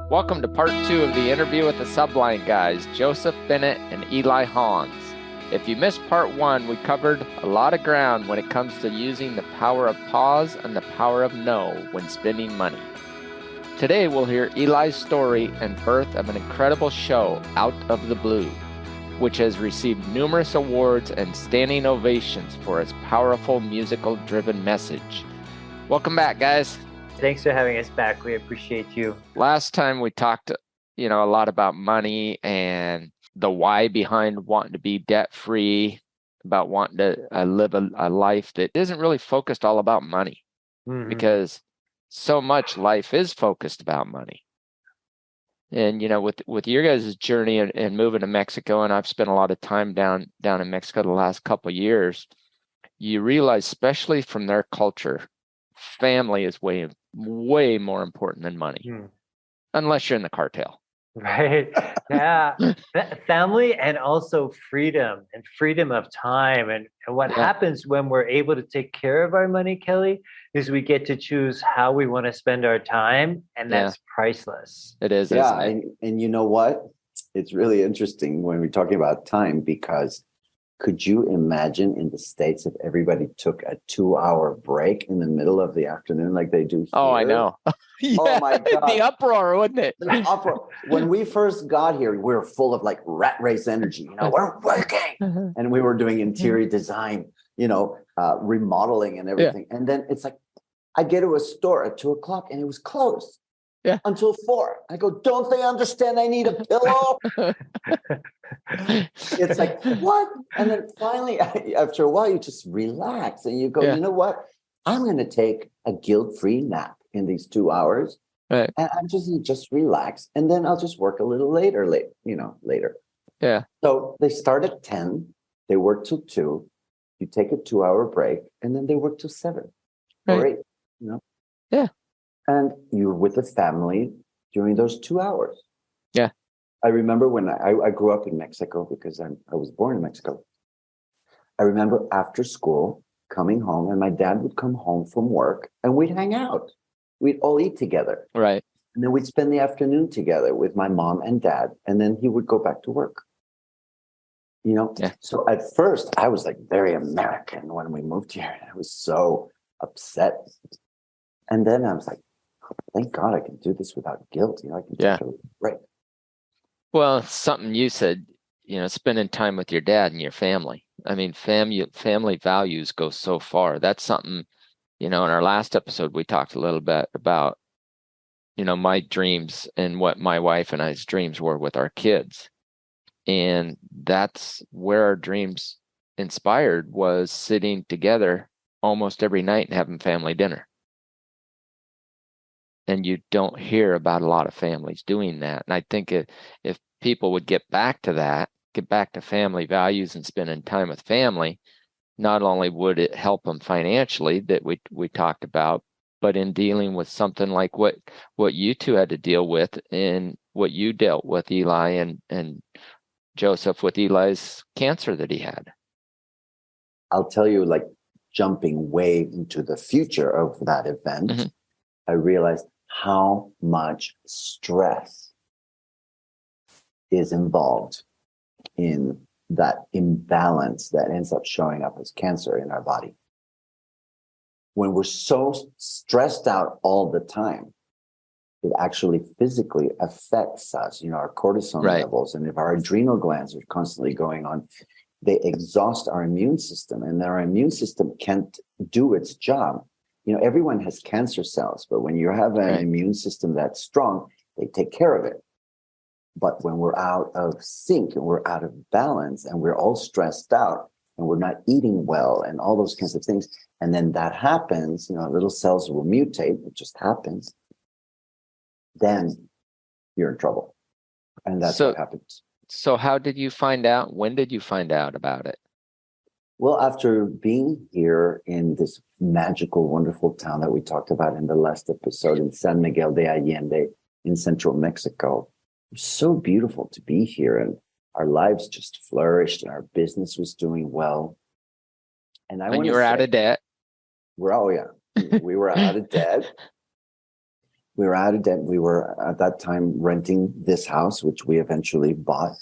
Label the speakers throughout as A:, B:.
A: Welcome to part 2 of the interview with the Sublime Guys, Joseph, Bennett, and Eli Hans. If you missed part 1, we covered a lot of ground when it comes to using the power of pause and the power of no when spending money. Today we'll hear Eli's story and birth of an incredible show, Out of the Blue, which has received numerous awards and standing ovations for its powerful musical-driven message. Welcome back, guys.
B: Thanks for having us back. We appreciate you.
A: Last time we talked, a lot about money and the why behind wanting to be debt-free, about wanting to live a life that isn't really focused all about money, because so much life is focused about money. And, with your guys' journey and moving to Mexico, and I've spent a lot of time down in Mexico the last couple of years, you realize, especially from their culture, family is way more important than money, unless you're in the cartel.
B: Right. Yeah. Family and also freedom of time. And what happens when we're able to take care of our money, Kelly, is we get to choose how we want to spend our time. And that's priceless.
A: It is.
C: Yeah.
A: Isn't it?
C: And you know what? It's really interesting when we're talking about time, because could you imagine in the States if everybody took a 2-hour break in the middle of the afternoon like they do here?
A: Oh, I know.
C: Oh my God.
A: The uproar, wouldn't it?
C: The uproar. When we first got here, we were full of like rat race energy. We're working. And we were doing interior design, remodeling and everything. Yeah. And then it's like, I get to a store at 2:00 and it was closed. Yeah. Until 4. I go, don't they understand I need a pillow? It's like, what? And then finally, after a while, you just relax and you go, you know what? I'm going to take a guilt-free nap in these 2 hours. Right. And I'm just relax. And then I'll just work a little later. Yeah. So they start at 10. They work till 2. You take a 2-hour break and then they work till 7 or 8,
A: Yeah.
C: And you're with the family during those 2 hours.
A: Yeah.
C: I remember when I grew up in Mexico because I was born in Mexico. I remember after school coming home, and my dad would come home from work and we'd hang out. We'd all eat together.
A: Right.
C: And then we'd spend the afternoon together with my mom and dad. And then he would go back to work. So at first I was like very American when we moved here. I was so upset. And then I was like, thank God I can do this without guilt. I can take a break. Well,
A: something you said, spending time with your dad and your family. I mean, family values go so far. That's something, in our last episode, we talked a little bit about, my dreams and what my wife and I's dreams were with our kids. And that's where our dreams inspired, was sitting together almost every night and having family dinner. And you don't hear about a lot of families doing that. And I think if people would get back to family values and spending time with family, not only would it help them financially that we talked about, but in dealing with something like what you two had to deal with and what you dealt with, Eli and Joseph, with Eli's cancer that he had.
C: I'll tell you, like, jumping way into the future of that event, I realized how much stress is involved in that imbalance that ends up showing up as cancer in our body. When we're so stressed out all the time, it actually physically affects us, our cortisol levels. And if our adrenal glands are constantly going on, they exhaust our immune system, and our immune system can't do its job. Everyone has cancer cells, but when you have an immune system that's strong, they take care of it. But when we're out of sync and we're out of balance and we're all stressed out and we're not eating well and all those kinds of things, and then that happens, little cells will mutate, it just happens, then you're in trouble. And that's what happens.
A: So how did you find out? When did you find out about it?
C: Well, after being here in this magical, wonderful town that we talked about in the last episode, in San Miguel de Allende in central Mexico, it was so beautiful to be here, and our lives just flourished and our business was doing well. And
A: you were out of debt.
C: We were out of debt. we were out of debt. We were at that time renting this house, which we eventually bought.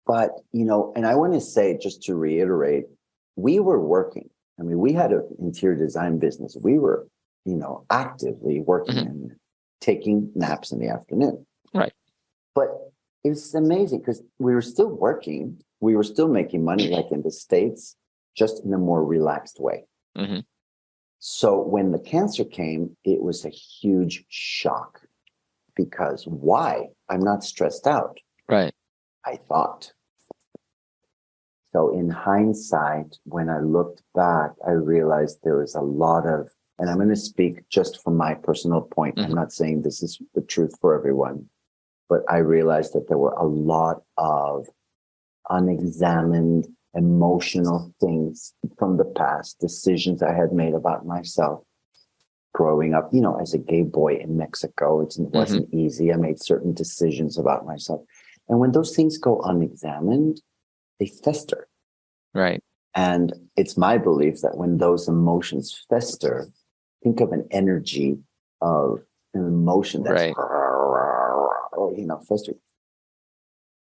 C: But, you know, and I want to say, just to reiterate, we were working. I mean, we had an interior design business. We were, you know, actively working and taking naps in the afternoon.
A: Right.
C: But it's amazing because we were still working. We were still making money like in the States, just in a more relaxed way. So when the cancer came, it was a huge shock because why? I'm not stressed out.
A: Right.
C: I thought. So in hindsight, when I looked back, I realized there was a lot of, and I'm going to speak just from my personal point. I'm not saying this is the truth for everyone, but I realized that there were a lot of unexamined emotional things from the past, decisions I had made about myself growing up, you know, as a gay boy in Mexico. It wasn't easy. I made certain decisions about myself. And when those things go unexamined, they fester.
A: Right.
C: And it's my belief that when those emotions fester, think of an energy of an emotion that's, you know, festering.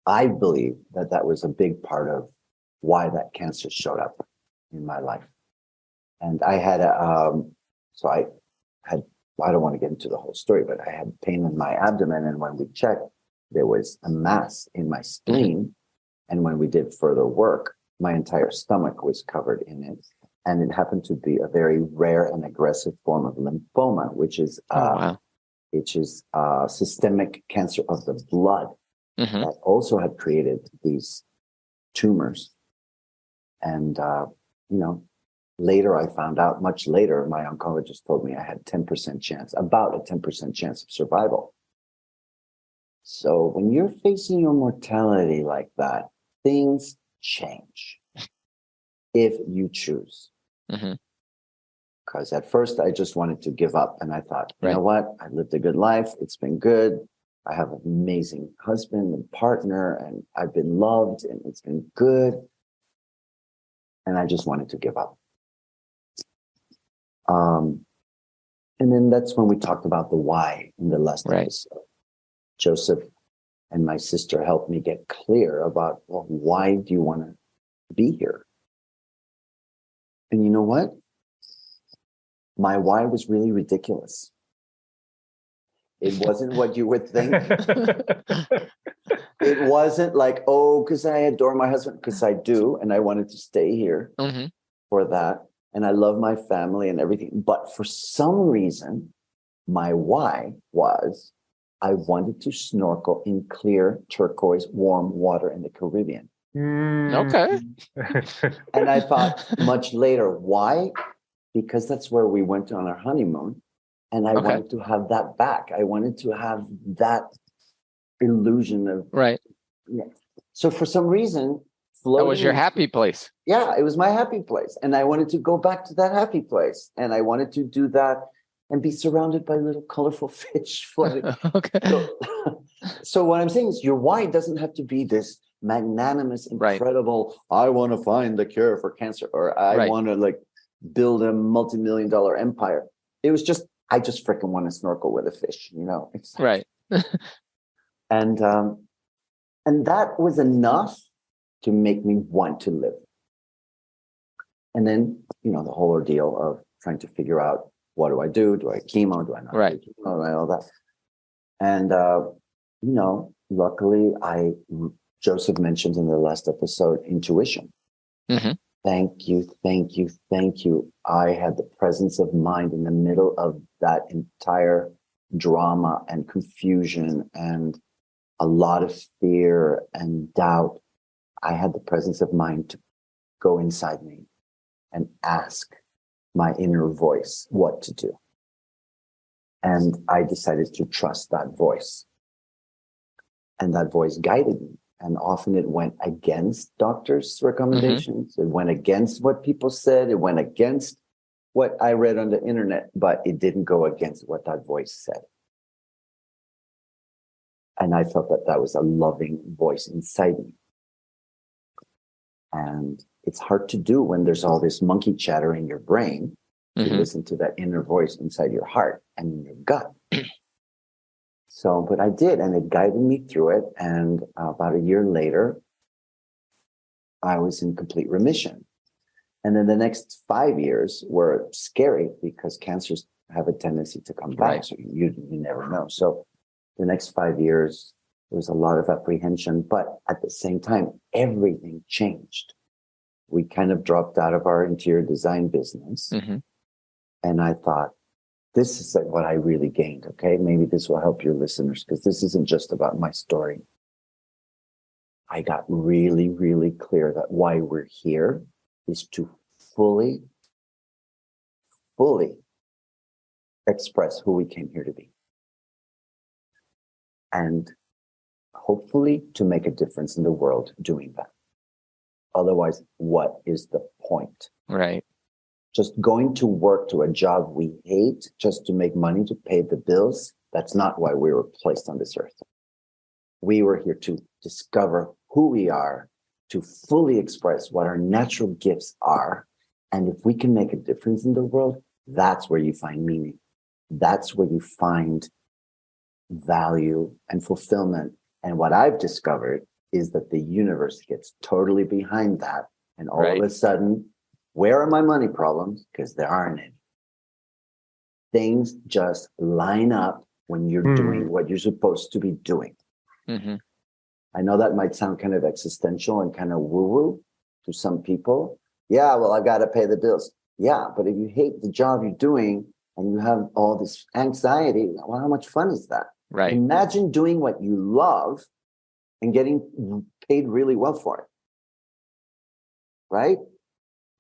C: I believe that that was a big part of why that cancer showed up in my life. And I had I don't want to get into the whole story, but I had pain in my abdomen. And when we checked, there was a mass in my spleen. And when we did further work, my entire stomach was covered in it. And it happened to be a very rare and aggressive form of lymphoma, which is systemic cancer of the blood that also had created these tumors. And, you know, later I found out, much later, my oncologist told me I had about a 10% chance of survival. So when you're facing your mortality like that, things change if you choose. Because at first I just wanted to give up. And I thought, you know what? I lived a good life. It's been good. I have an amazing husband and partner, and I've been loved, and it's been good. And I just wanted to give up. And then that's when we talked about the why in the last episode. Joseph and my sister helped me get clear about, well, why do you want to be here? And you know what? My why was really ridiculous. It wasn't what you would think. It wasn't like, oh, because I adore my husband, because I do, and I wanted to stay here for that. And I love my family and everything. But for some reason, my why was I wanted to snorkel in clear, turquoise, warm water in the Caribbean.
A: Okay.
C: And I thought much later, why? Because that's where we went on our honeymoon. And I wanted to have that back. I wanted to have that illusion of... Yeah. So for some reason...
A: That was your happy place.
C: Yeah, it was my happy place. And I wanted to go back to that happy place. And I wanted to do that and be surrounded by little colorful fish floating. So what I'm saying is your why doesn't have to be this magnanimous, incredible, I want to find the cure for cancer, or I want to like build a multi-million-dollar empire. It was just, I just freaking want to snorkel with a fish, you know? It's and that was enough to make me want to live. And then, you know, the whole ordeal of trying to figure out, what do I do? Do I chemo? Do I not do chemo? All that. And, you know, luckily Joseph mentioned in the last episode, intuition. Thank you. I had the presence of mind in the middle of that entire drama and confusion and a lot of fear and doubt. I had the presence of mind to go inside me and ask my inner voice what to do. And I decided to trust that voice. And that voice guided me. And often it went against doctors' recommendations. It went against what people said. It went against what I read on the internet, but it didn't go against what that voice said. And I felt that that was a loving voice inside me. And it's hard to do when there's all this monkey chatter in your brain to listen to that inner voice inside your heart and in your gut. So, but I did, and it guided me through it. And about a year later, I was in complete remission. And then the next 5 years were scary because cancers have a tendency to come back. Right. So you never know. So the next 5 years, there was a lot of apprehension, but at the same time, everything changed. We kind of dropped out of our interior design business. And I thought, this is what I really gained. Okay. Maybe this will help your listeners because this isn't just about my story. I got really, really clear that why we're here is to fully express who we came here to be. And hopefully to make a difference in the world doing that. Otherwise, what is the point?
A: Right.
C: Just going to work to a job we hate just to make money to pay the bills, that's not why we were placed on this earth. We were here to discover who we are, to fully express what our natural gifts are. And if we can make a difference in the world, that's where you find meaning. That's where you find value and fulfillment. And what I've discovered is that the universe gets totally behind that. And all of a sudden, where are my money problems? Because there aren't any. Things just line up when you're doing what you're supposed to be doing. I know that might sound kind of existential and kind of woo-woo to some people. Yeah, well, I've got to pay the bills. Yeah, but if you hate the job you're doing and you have all this anxiety, well, how much fun is that?
A: Right.
C: Imagine doing what you love and getting paid really well for it. Right?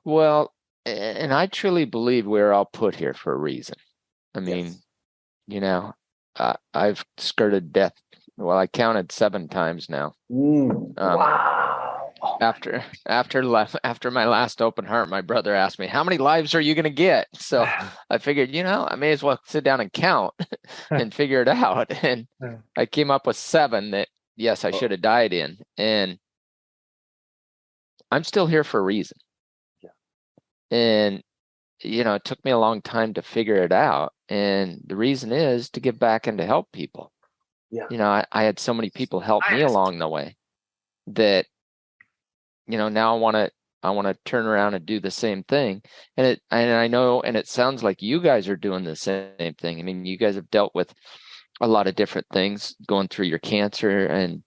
A: Well, and I truly believe we're all put here for a reason. I mean, I've skirted death. Well, I counted 7 times now.
B: Wow.
A: After my last open heart, my brother asked me, how many lives are you going to get? So I figured, I may as well sit down and count and figure it out. And I came up with 7 that, yes, I should have died in. And I'm still here for a reason. And, it took me a long time to figure it out. And the reason is to give back and to help people. Yeah. I had so many people help me along the way that, now I want to turn around and do the same thing. And I know, and it sounds like you guys are doing the same thing. I mean, you guys have dealt with a lot of different things going through your cancer and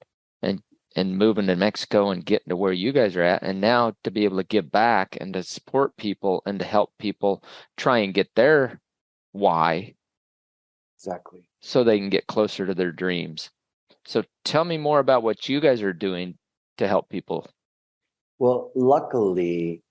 A: moving to Mexico and getting to where you guys are at. And now to be able to give back and to support people and to help people try and get their why.
C: Exactly.
A: So they can get closer to their dreams. So tell me more about what you guys are doing to help people.
C: Well, luckily,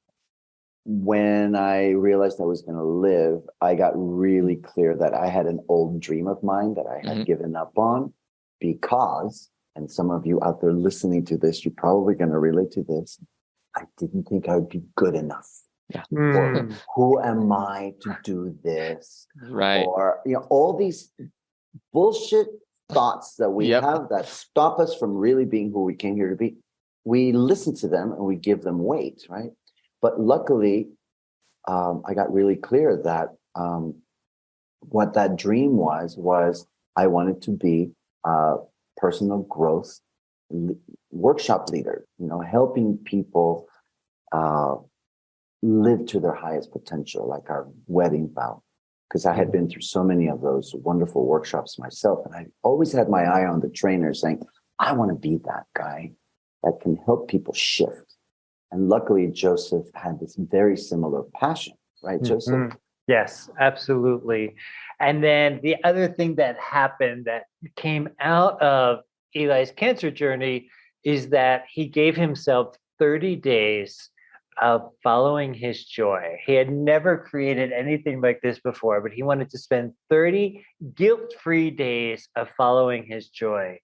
C: when I realized I was going to live, I got really clear that I had an old dream of mine that I had given up on because, and some of you out there listening to this, you're probably going to relate to this, I didn't think I would be good enough.
A: Yeah.
C: Or who am I to do this?
A: Right.
C: Or, all these bullshit thoughts that we have that stop us from really being who we came here to be. We listen to them and we give them weight, right? But luckily, I got really clear that what that dream was I wanted to be a personal growth workshop leader, helping people live to their highest potential, like our wedding vow. Because I had been through so many of those wonderful workshops myself. And I always had my eye on the trainer saying, I want to be that guy that can help people shift. And luckily, Joseph had this very similar passion, right, Joseph?
B: Yes, absolutely. And then the other thing that happened that came out of Eli's cancer journey is that he gave himself 30 days of following his joy. He had never created anything like this before, but he wanted to spend 30 guilt-free days of following his joy.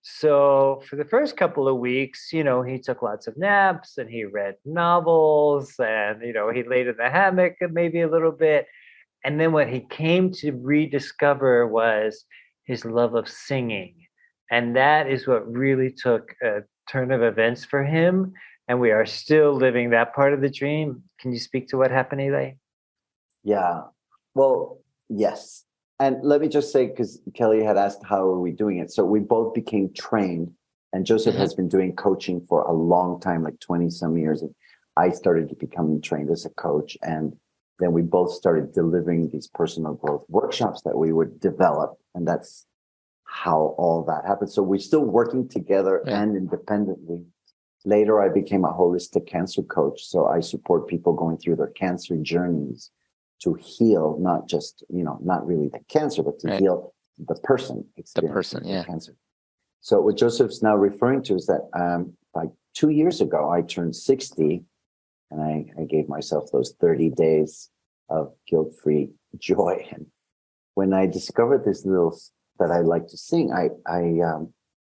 B: So for the first couple of weeks, he took lots of naps and he read novels and, he laid in the hammock maybe a little bit. And then what he came to rediscover was his love of singing. And that is what really took a turn of events for him. And we are still living that part of the dream. Can you speak to what happened, Eli?
C: Yeah. Well, yes. And let me just say, because Kelly had asked how are we doing it. So we both became trained, and Joseph has been doing coaching for a long time, like 20 some years. And I started to become trained as a coach. And then we both started delivering these personal growth workshops that we would develop. And that's how all that happened. So we're still working together and independently. Later, I became a holistic cancer coach. So I support people going through their cancer journeys to heal, not just, not really the cancer, but to heal the person experiencing the cancer. So what Joseph's now referring to is that like 2 years ago, I turned 60, and I gave myself those 30 days of guilt-free joy. And when I discovered this little that I like to sing, I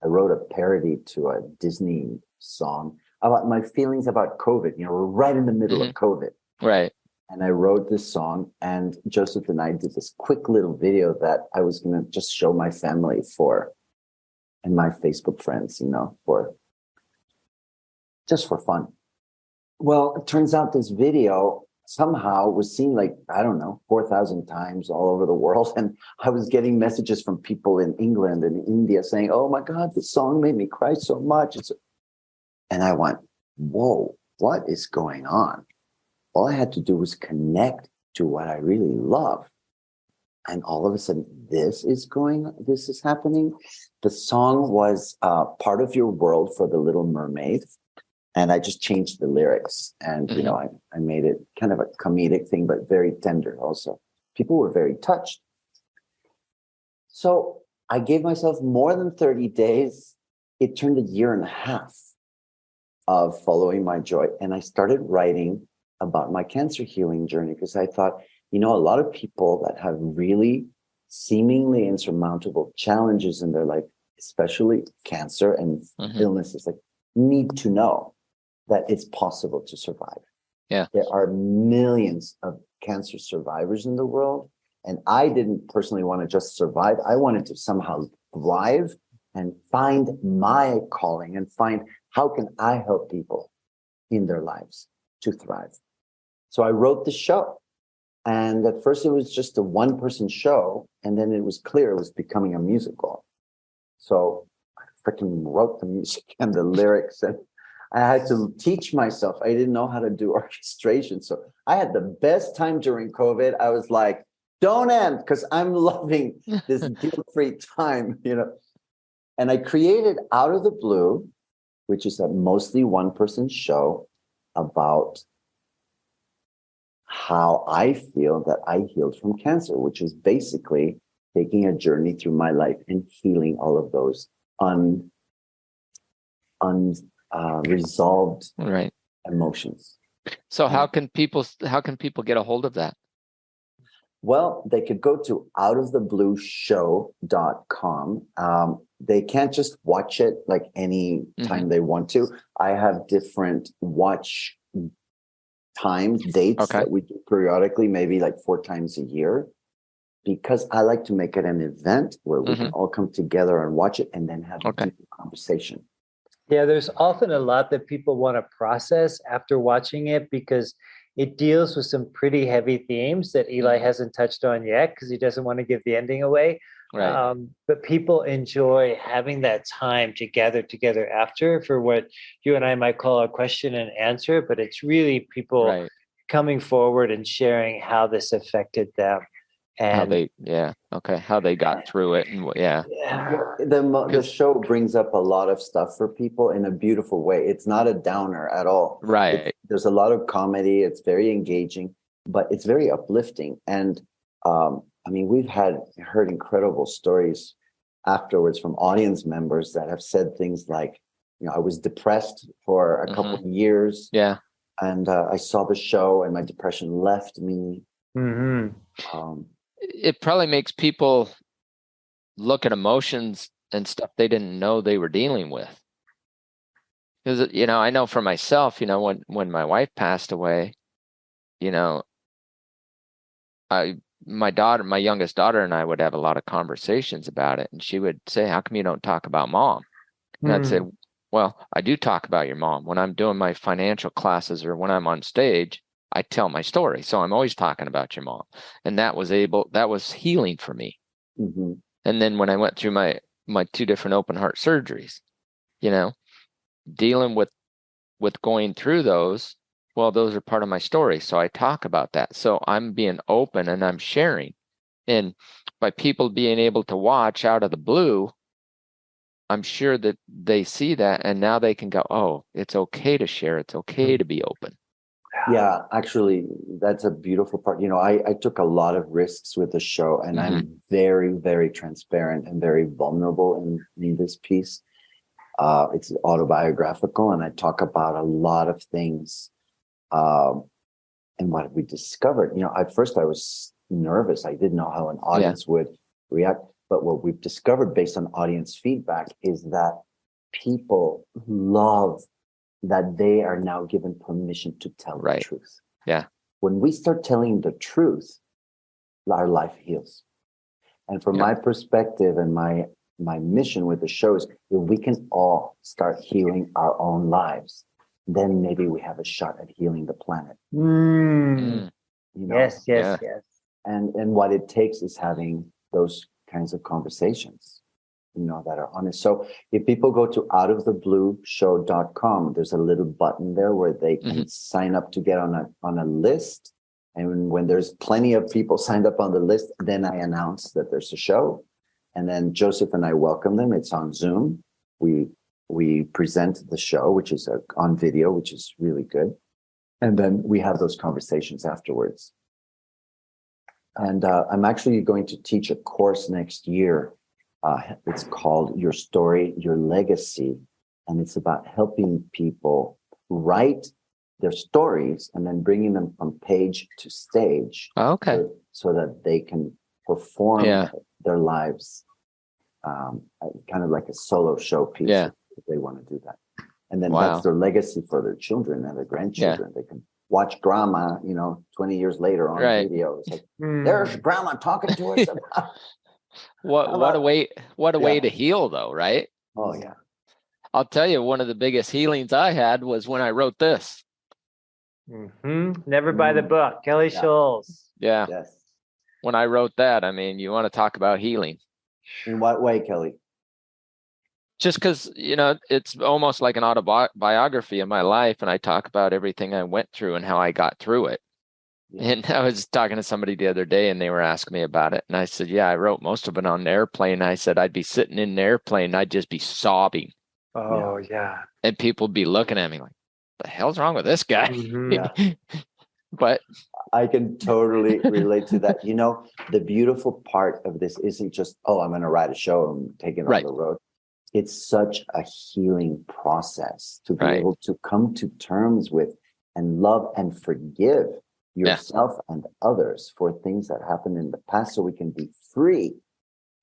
C: wrote a parody to a Disney song about my feelings about COVID. We're right in the middle of COVID.
A: Right.
C: And I wrote this song, and Joseph and I did this quick little video that I was going to just show my family and my Facebook friends, for fun. Well, it turns out this video somehow was seen 4,000 times all over the world. And I was getting messages from people in England and India saying, "Oh my God, this song made me cry so much." And I went, whoa, what is going on? All I had to do was connect to what I really love. And all of a sudden, this is happening. The song was Part of Your World for the Little Mermaid. And I just changed the lyrics. And, I made it kind of a comedic thing, but very tender also. People were very touched. So I gave myself more than 30 days. It turned a year and a half of following my joy. And I started writing about my cancer healing journey, because I thought, a lot of people that have really seemingly insurmountable challenges in their life, especially cancer and illnesses, need to know that it's possible to survive.
A: Yeah.
C: There are millions of cancer survivors in the world. And I didn't personally want to just survive. I wanted to somehow thrive and find my calling and find how can I help people in their lives to thrive. So I wrote the show. And at first it was just a one-person show. And then it was clear it was becoming a musical. So I freaking wrote the music and the lyrics, and I had to teach myself. I didn't know how to do orchestration. So I had the best time during COVID. I was like, don't end, because I'm loving this guilt-free time, And I created Out of the Blue, which is a mostly one-person show about how I feel that I healed from cancer, which is basically taking a journey through my life and healing all of those unresolved emotions.
A: So how can people get a hold of that?
C: Well, they could go to outoftheblueshow.com. They can't just watch it like any time they want to. I have different watch dates that we do periodically, maybe like 4 times a year, because I like to make it an event where we can all come together and watch it and then have a deeper conversation.
B: Yeah, there's often a lot that people want to process after watching it, because it deals with some pretty heavy themes that Eli hasn't touched on yet, because he doesn't want to give the ending away.
A: Right.
B: But people enjoy having that time to gather together after for what you and I might call a question and answer. But it's really people coming forward and sharing how this affected them. And
A: how they got through it. And
C: the show brings up a lot of stuff for people in a beautiful way. It's not a downer at all.
A: Right.
C: There's a lot of comedy. It's very engaging, but it's very uplifting. And we've heard incredible stories afterwards from audience members that have said things like, I was depressed for a couple of years.
A: Yeah.
C: And I saw the show and my depression left me.
A: It probably makes people look at emotions and stuff they didn't know they were dealing with. Because, I know for myself, when my wife passed away, my youngest daughter and I would have a lot of conversations about it. And she would say, "How come you don't talk about mom?" And I'd say, "Well, I do talk about your mom when I'm doing my financial classes or when I'm on stage. I tell my story. So I'm always talking about your mom. And that was healing for me.
C: Mm-hmm.
A: And then when I went through my 2 different open heart surgeries, dealing with going through those, well, those are part of my story. So I talk about that. So I'm being open and I'm sharing. And by people being able to watch out of the blue, I'm sure that they see that and now they can go, oh, it's okay to share. It's okay to be open.
C: Yeah, actually, that's a beautiful part. I took a lot of risks with the show, and I'm very, very transparent and very vulnerable in this piece. It's autobiographical, and I talk about a lot of things. And what we discovered, at first I was nervous. I didn't know how an audience would react. But what we've discovered based on audience feedback is that people love that they are now given permission to tell the truth.
A: Yeah.
C: When we start telling the truth, our life heals. And from my perspective and my mission with the show is, if we can all start healing our own lives, then maybe we have a shot at healing the planet.
B: Yes.
C: And what it takes is having those kinds of conversations, that are honest. So if people go to outoftheblueshow.com, there's a little button there where they can sign up to get on a list. And when there's plenty of people signed up on the list, then I announce that there's a show. And then Joseph and I welcome them. It's on Zoom. We present the show, which is on video, which is really good. And then we have those conversations afterwards. And I'm actually going to teach a course next year. It's called Your Story, Your Legacy. And it's about helping people write their stories and then bringing them from page to stage.
A: Okay.
C: So that they can perform their lives kind of like a solo show piece if they want to do that. And then that's their legacy for their children and their grandchildren. They can watch grandma, 20 years later on video. It's like, there's grandma talking to us about
A: what a way to heal though, right?
C: Oh yeah.
A: I'll tell you, one of the biggest healings I had was when I wrote this.
B: Never buy the book, Kelly Schulz.
A: Yeah.
C: Yes.
A: When I wrote that, I mean, you want to talk about healing.
C: In what way, Kelly?
A: Just because, it's almost like an autobiography of my life. And I talk about everything I went through and how I got through it. Yeah. And I was talking to somebody the other day and they were asking me about it. And I said, I wrote most of it on an airplane. I said, I'd be sitting in an airplane and I'd just be sobbing.
B: Oh, yeah.
A: And people would be looking at me like, the hell's wrong with this guy? But
C: I can totally relate to that. The beautiful part of this isn't just, I'm going to write a show and take it on the road. It's such a healing process to be able to come to terms with and love and forgive yourself and others for things that happened in the past, so we can be free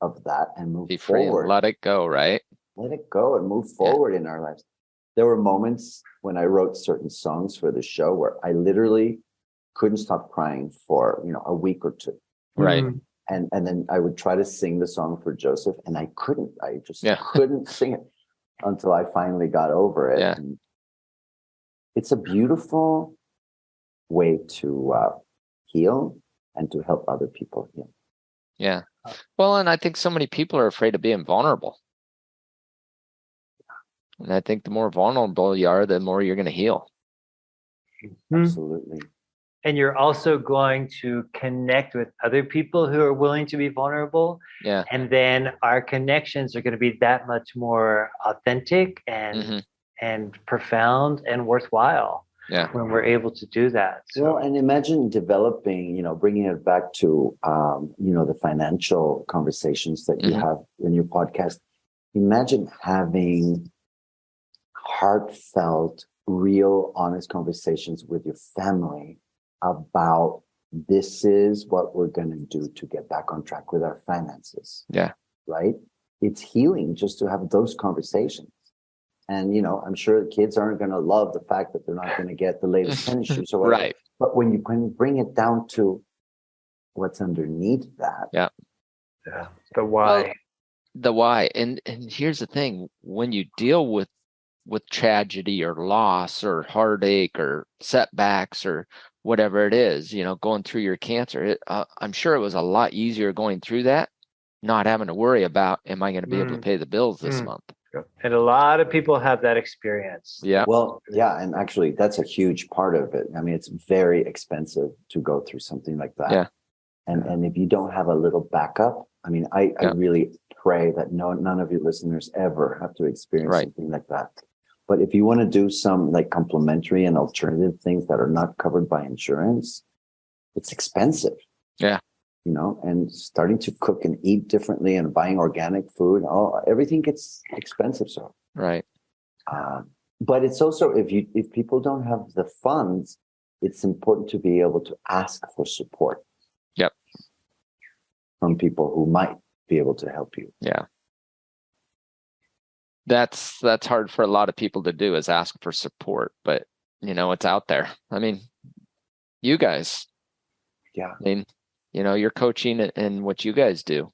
C: of that and move forward.
A: And let it go, right?
C: Let it go and move forward in our lives. There were moments when I wrote certain songs for the show where I literally couldn't stop crying for, a week or two.
A: Right.
C: And then I would try to sing the song for Joseph and I couldn't. I just couldn't sing it until I finally got over it. And it's a beautiful way to heal and to help other people heal.
A: Yeah. Well, and I think so many people are afraid of being vulnerable. And I think the more vulnerable you are, the more you're going to heal.
C: Absolutely.
B: And you're also going to connect with other people who are willing to be vulnerable.
A: Yeah.
B: And then our connections are going to be that much more authentic and profound and worthwhile.
C: Yeah.
B: When we're able to do that.
C: So. Well, and imagine developing, bringing it back to, the financial conversations that you have in your podcast. Imagine having heartfelt, real, honest conversations with your family about this is what we're going to do to get back on track with our finances.
A: Yeah.
C: Right? It's healing just to have those conversations. And, I'm sure the kids aren't going to love the fact that they're not going to get the latest tennis shoes or whatever. Right. But when you can bring it down to what's underneath that.
B: Yeah. The why.
A: Well, the why. And here's the thing. When you deal with tragedy or loss or heartache or setbacks or whatever it is, going through your cancer. I'm sure it was a lot easier going through that, not having to worry about, am I going to be able to pay the bills this month?
B: And a lot of people have that experience.
A: Yeah.
C: Well, yeah. And actually, that's a huge part of it. I mean, it's very expensive to go through something like that.
A: Yeah.
C: And if you don't have a little backup, I mean, I really pray that none of your listeners ever have to experience something like that. But if you want to do some like complementary and alternative things that are not covered by insurance, it's expensive.
A: Yeah.
C: And starting to cook and eat differently and buying organic food, everything gets expensive. So,
A: right.
C: But it's also, if people don't have the funds, it's important to be able to ask for support.
A: Yep.
C: From people who might be able to help you.
A: Yeah. That's hard for a lot of people to do, is ask for support, but it's out there. I mean, you guys.
C: Yeah.
A: I mean, your coaching and what you guys do.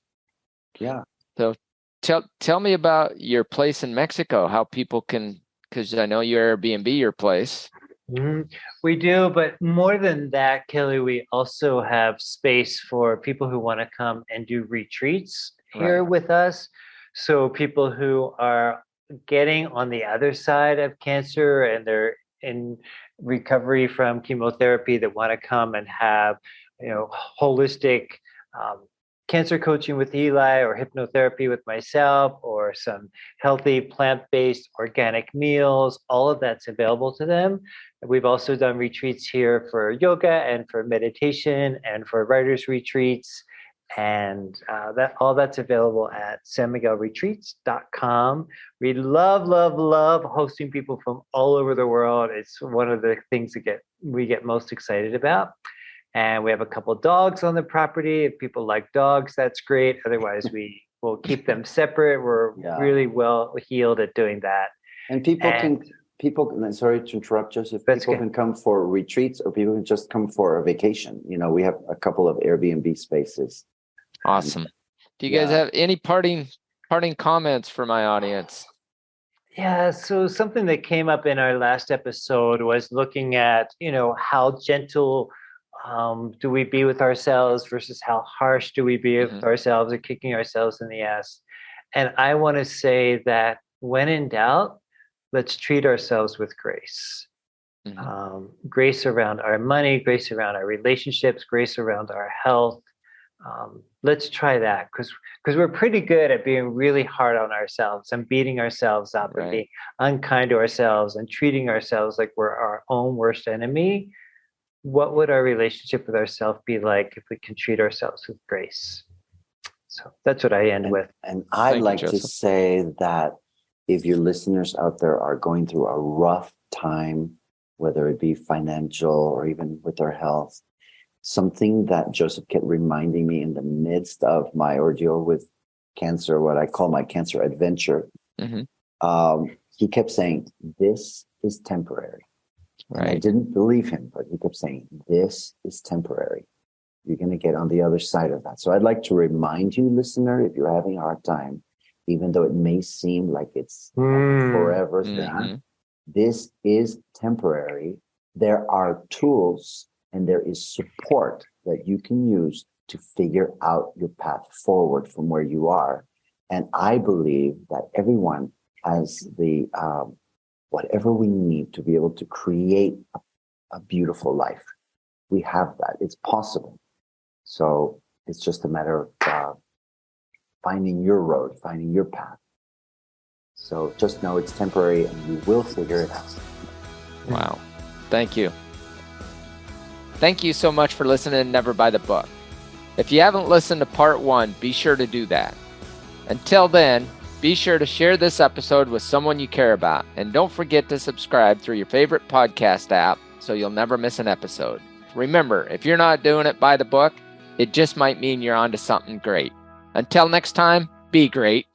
C: Yeah.
A: So tell me about your place in Mexico, how people can, because I know you Airbnb your place.
B: We do, but more than that, Kelly, we also have space for people who want to come and do retreats here with us. So people who are getting on the other side of cancer and they're in recovery from chemotherapy that want to come and have, holistic cancer coaching with Eli or hypnotherapy with myself or some healthy plant-based organic meals, all of that's available to them. We've also done retreats here for yoga and for meditation and for writers retreats. And that's available at sanmiguelretreats.com. We love hosting people from all over the world. It's one of the things we get most excited about. And we have a couple dogs on the property. If people like dogs, that's great. Otherwise, we will keep them separate. We're really well healed at doing that.
C: And people, sorry to interrupt, Joseph, people can come for retreats or people can just come for a vacation. We have a couple of Airbnb spaces.
A: Awesome. Do you guys have any parting comments for my audience?
B: Yeah, so something that came up in our last episode was looking at, how gentle do we be with ourselves versus how harsh do we be with ourselves or kicking ourselves in the ass. And I want to say that when in doubt, let's treat ourselves with grace. Grace around our money, grace around our relationships, grace around our health. Let's try that because we're pretty good at being really hard on ourselves and beating ourselves up and being unkind to ourselves and treating ourselves like we're our own worst enemy. What would our relationship with ourselves be like if we can treat ourselves with grace? So that's what I end with.
C: And I'd like to say that if your listeners out there are going through a rough time, whether it be financial or even with their health, something that Joseph kept reminding me in the midst of my ordeal with cancer, what I call my cancer adventure, he kept saying, this is temporary. And I didn't believe him, but he kept saying, this is temporary. You're going to get on the other side of that. So I'd like to remind you, listener, if you're having a hard time, even though it may seem like it's a forever thing, this is temporary. There are tools and there is support that you can use to figure out your path forward from where you are. And I believe that everyone has the whatever we need to be able to create a beautiful life. We have that. It's possible. So it's just a matter of finding your road, finding your path. So just know it's temporary and you will figure it out.
A: Wow. Thank you. Thank you so much for listening to Never Buy the Book. If you haven't listened to part 1, be sure to do that. Until then, be sure to share this episode with someone you care about. And don't forget to subscribe through your favorite podcast app so you'll never miss an episode. Remember, if you're not doing it by the book, it just might mean you're onto something great. Until next time, be great.